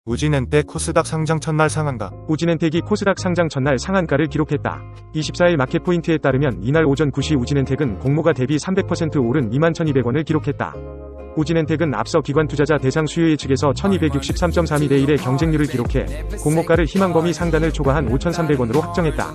우진엔텍 코스닥 상장 첫날 상한가. 우진엔텍이 코스닥 상장 첫날 상한가를 기록했다. 24일 마켓포인트에 따르면 이날 오전 9시 우진엔텍은 공모가 대비 300% 오른 21,200원을 기록했다. 우진엔텍은 앞서 기관 투자자 대상 수요일 측에서 1263.32 대 1의 경쟁률을 기록해 공모가를 희망 범위 상단을 초과한 5,300원으로 확정했다.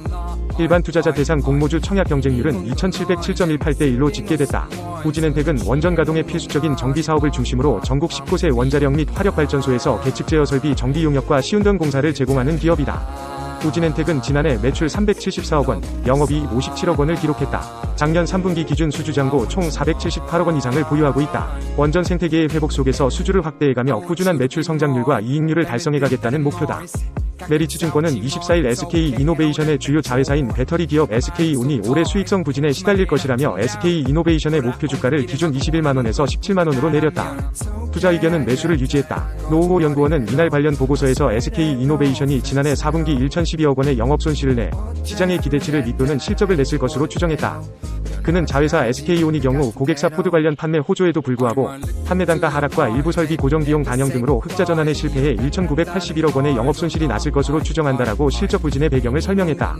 일반 투자자 대상 공모주 청약 경쟁률은 2,707.18 대 1로 집계됐다. 우진엔텍은 원전 가동에 필수적인 정비 사업을 중심으로 전국 10곳의 원자력 및 화력발전소에서 계측제어 설비 정비 용역과 시운전 공사를 제공하는 기업이다. 우진엔텍은 지난해 매출 374억 원, 영업이익 57억 원을 기록했다. 작년 3분기 기준 수주잔고 총 478억 원 이상을 보유하고 있다. 원전 생태계의 회복 속에서 수주를 확대해가며 꾸준한 매출 성장률과 이익률을 달성해가겠다는 목표다. 메리츠증권은 24일 SK이노베이션의 주요 자회사인 배터리 기업 SK온이 올해 수익성 부진에 시달릴 것이라며 SK이노베이션의 목표 주가를 기존 21만원에서 17만원으로 내렸다. 투자 의견은 매수를 유지했다. 노우호 연구원은 이날 관련 보고서에서 SK이노베이션이 지난해 4분기 1,012억 원의 영업 손실을 내 시장의 기대치를 밑도는 실적을 냈을 것으로 추정했다. 그는 자회사 SK온의 경우 고객사 포드 관련 판매 호조에도 불구하고 판매 단가 하락과 일부 설비 고정 비용 반영 등으로 흑자 전환에 실패해 1,981억 원의 영업 손실이 났을 것으로 추정한다라고 실적 부진의 배경을 설명했다.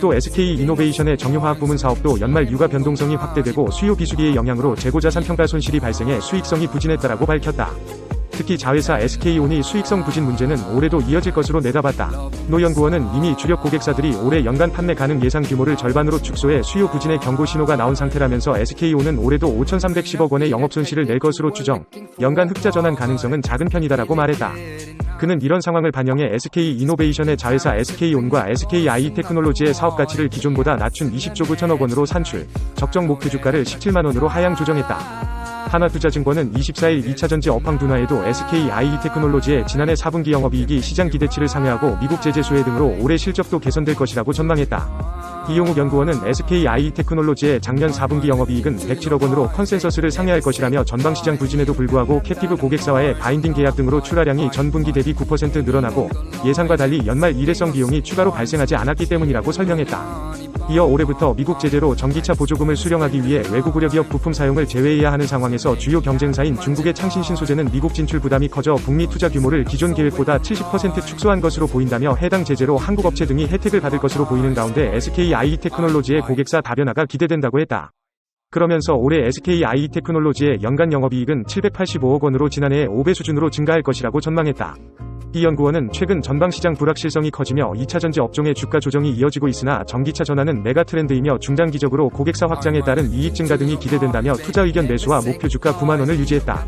또 SK이노베이션의 정유화학 부문 사업도 연말 유가 변동성이 확대되고 수요 비수기의 영향으로 재고자산 평가 손실이 발생해 수익성이 부진했다라고 밝혔다. 특히 자회사 SK온의 수익성 부진 문제는 올해도 이어질 것으로 내다봤다. 노 연구원은 이미 주력 고객사들이 올해 연간 판매 가능 예상 규모를 절반으로 축소해 수요 부진의 경고 신호가 나온 상태라면서 SK온은 올해도 5,310억 원의 영업 손실을 낼 것으로 추정, 연간 흑자 전환 가능성은 작은 편이다라고 말했다. 그는 이런 상황을 반영해 SK이노베이션의 자회사 SK온과 SKI테크놀로지의 사업 가치를 기존보다 낮춘 20조 9천억 원으로 산출, 적정 목표 주가를 17만원으로 하향 조정했다. 하나투자증권은 24일 2차전지 업황 둔화에도 SKI테크놀로지의 지난해 4분기 영업이익이 시장 기대치를 상회하고 미국 제재 수혜 등으로 올해 실적도 개선될 것이라고 전망했다. 이용욱 연구원은 SKI테크놀로지의 작년 4분기 영업이익은 107억 원으로 컨센서스를 상회할 것이라며 전방시장 부진에도 불구하고 캡티브 고객사와의 바인딩 계약 등으로 출하량이 전분기 대비 9% 늘어나고 예상과 달리 연말 일회성 비용이 추가로 발생하지 않았기 때문이라고 설명했다. 이어 올해부터 미국 제재로 전기차 보조금을 수령하기 위해 외국 의료기업 부품 사용을 제외해야 하는 상황에서 주요 경쟁사인 중국의 창신 신소재는 미국 진출 부담이 커져 북미 투자 규모를 기존 계획보다 70% 축소한 것으로 보인다며 해당 제재로 한국 업체 등이 혜택을 받을 것으로 보이는 가운데 SKI테크놀로지의 고객사 다변화가 기대된다고 했다. 그러면서 올해 SKI테크놀로지의 연간 영업이익은 785억 원으로 지난해의 5배 수준으로 증가할 것이라고 전망했다. 이 연구원은 최근 전방시장 불확실성이 커지며 2차전지 업종의 주가 조정이 이어지고 있으나 전기차 전환은 메가 트렌드이며 중장기적으로 고객사 확장에 따른 이익 증가 등이 기대된다며 투자 의견 매수와 목표 주가 9만원을 유지했다.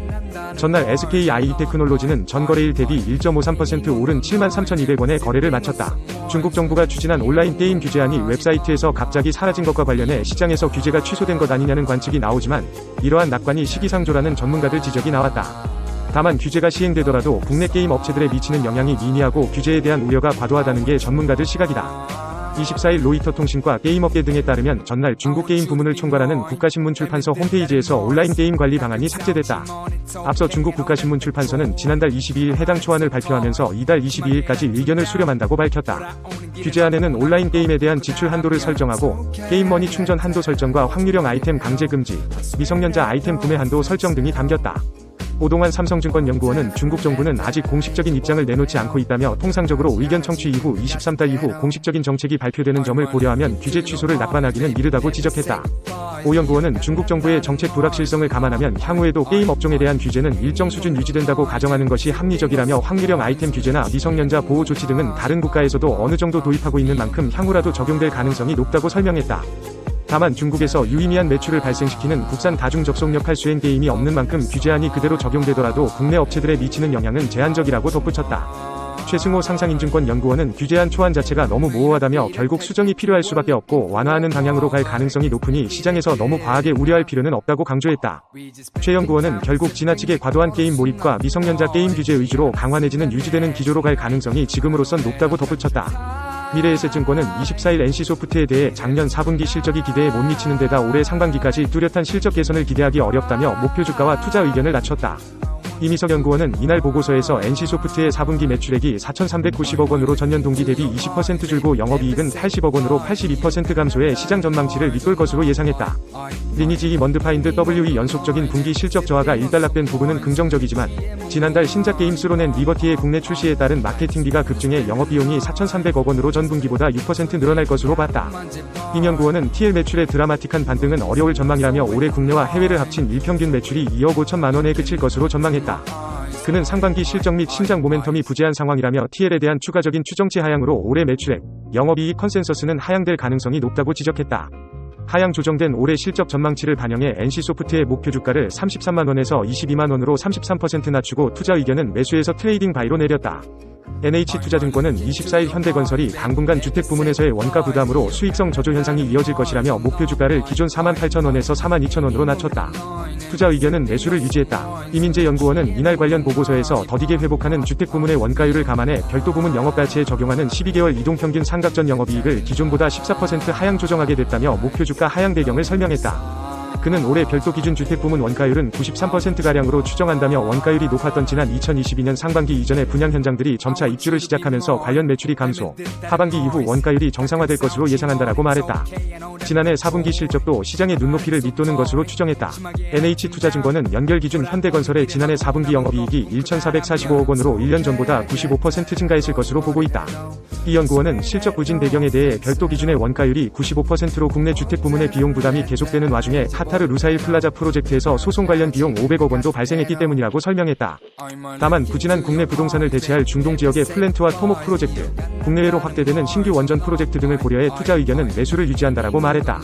전날 SKI테크놀로지는 전 거래일 대비 1.53% 오른 73,200원에 거래를 마쳤다. 중국 정부가 추진한 온라인 게임 규제안이 웹사이트에서 갑자기 사라진 것과 관련해 시장에서 규제가 취소된 것 아니냐는 관측이 나오지만 이러한 낙관이 시기상조라는 전문가들 지적이 나왔다. 다만 규제가 시행되더라도 국내 게임 업체들에 미치는 영향이 미미하고 규제에 대한 우려가 과도하다는 게 전문가들 시각이다. 24일 로이터 통신과 게임업계 등에 따르면 전날 중국 게임 부문을 총괄하는 국가신문 출판서 홈페이지에서 온라인 게임 관리 방안이 삭제됐다. 앞서 중국 국가신문 출판서는 지난달 22일 해당 초안을 발표하면서 이달 22일까지 의견을 수렴한다고 밝혔다. 규제안에는 온라인 게임에 대한 지출 한도를 설정하고 게임머니 충전 한도 설정과 확률형 아이템 강제 금지, 미성년자 아이템 구매 한도 설정 등이 담겼다. 오동환 삼성증권 연구원은 중국 정부는 아직 공식적인 입장을 내놓지 않고 있다며 통상적으로 의견 청취 이후 23달 이후 공식적인 정책이 발표되는 점을 고려하면 규제 취소를 낙관하기는 이르다고 지적했다. 오 연구원은 중국 정부의 정책 불확실성을 감안하면 향후에도 게임 업종에 대한 규제는 일정 수준 유지된다고 가정하는 것이 합리적이라며 확률형 아이템 규제나 미성년자 보호 조치 등은 다른 국가에서도 어느 정도 도입하고 있는 만큼 향후라도 적용될 가능성이 높다고 설명했다. 다만 중국에서 유의미한 매출을 발생시키는 국산 다중 접속력 수행 게임이 없는 만큼 규제안이 그대로 적용되더라도 국내 업체들에 미치는 영향은 제한적이라고 덧붙였다. 최승호 상상인증권 연구원은 규제안 초안 자체가 너무 모호하다며 결국 수정이 필요할 수밖에 없고 완화하는 방향으로 갈 가능성이 높으니 시장에서 너무 과하게 우려할 필요는 없다고 강조했다. 최 연구원은 결국 지나치게 과도한 게임 몰입과 미성년자 게임 규제 위주로 강화 내지는 유지되는 기조로 갈 가능성이 지금으로선 높다고 덧붙였다. 미래에셋증권은 24일 NC소프트에 대해 작년 4분기 실적이 기대에 못 미치는 데다 올해 상반기까지 뚜렷한 실적 개선을 기대하기 어렵다며 목표 주가와 투자 의견을 낮췄다. 이미석 연구원은 이날 보고서에서 NC소프트의 4분기 매출액이 4,390억 원으로 전년 동기 대비 20% 줄고 영업이익은 80억 원으로 82% 감소해 시장 전망치를 밑돌 것으로 예상했다. 리니지 먼드파인드 WE 연속적인 분기 실적 저하가 일단락된 부분은 긍정적이지만 지난달 신작 게임 스로넨 리버티의 국내 출시에 따른 마케팅비가 급증해 영업비용이 4,300억 원으로 전분기보다 6% 늘어날 것으로 봤다. 임 연구원은 TL 매출의 드라마틱한 반등은 어려울 전망이라며 올해 국내와 해외를 합친 일평균 매출이 2억 5천만 원에 그칠 것으로 전망했다. 그는 상반기 실적 및 신작 모멘텀이 부재한 상황이라며 TL에 대한 추가적인 추정치 하향으로 올해 매출액, 영업이익 컨센서스는 하향될 가능성이 높다고 지적했다. 하향 조정된 올해 실적 전망치를 반영해 NC소프트의 목표 주가를 33만 원에서 22만 원으로 33% 낮추고 투자 의견은 매수에서 트레이딩 바이로 내렸다. NH투자증권은 24일 현대건설이 당분간 주택 부문에서의 원가 부담으로 수익성 저조 현상이 이어질 것이라며 목표 주가를 기존 48,000원에서 42,000원으로 낮췄다. 투자 의견은 매수를 유지했다. 이민재 연구원은 이날 관련 보고서에서 더디게 회복하는 주택 부문의 원가율을 감안해 별도 부문 영업가치에 적용하는 12개월 이동평균 상각전 영업이익을 기존보다 14% 하향 조정하게 됐다며 목표 주가 하향 배경을 설명했다. 그는 올해 별도 기준 주택 부문 원가율은 93%가량으로 추정한다며 원가율이 높았던 지난 2022년 상반기 이전의 분양 현장들이 점차 입주를 시작하면서 관련 매출이 감소, 하반기 이후 원가율이 정상화될 것으로 예상한다라고 말했다. 지난해 4분기 실적도 시장의 눈높이를 밑도는 것으로 추정했다. NH투자증권은 연결 기준 현대건설의 지난해 4분기 영업이익이 1,445억 원으로 1년 전보다 95% 증가했을 것으로 보고 있다. 이 연구원은 실적 부진 배경에 대해 별도 기준의 원가율이 95%로 국내 주택 부문의 비용 부담이 계속되는 와중에 카타르 루사일 플라자 프로젝트에서 소송 관련 비용 500억 원도 발생했기 때문이라고 설명했다. 다만 부진한 국내 부동산을 대체할 중동 지역의 플랜트와 토목 프로젝트, 국내외로 확대되는 신규 원전 프로젝트 등을 고려해 투자 의견은 매수를 유지한다라고 말했다.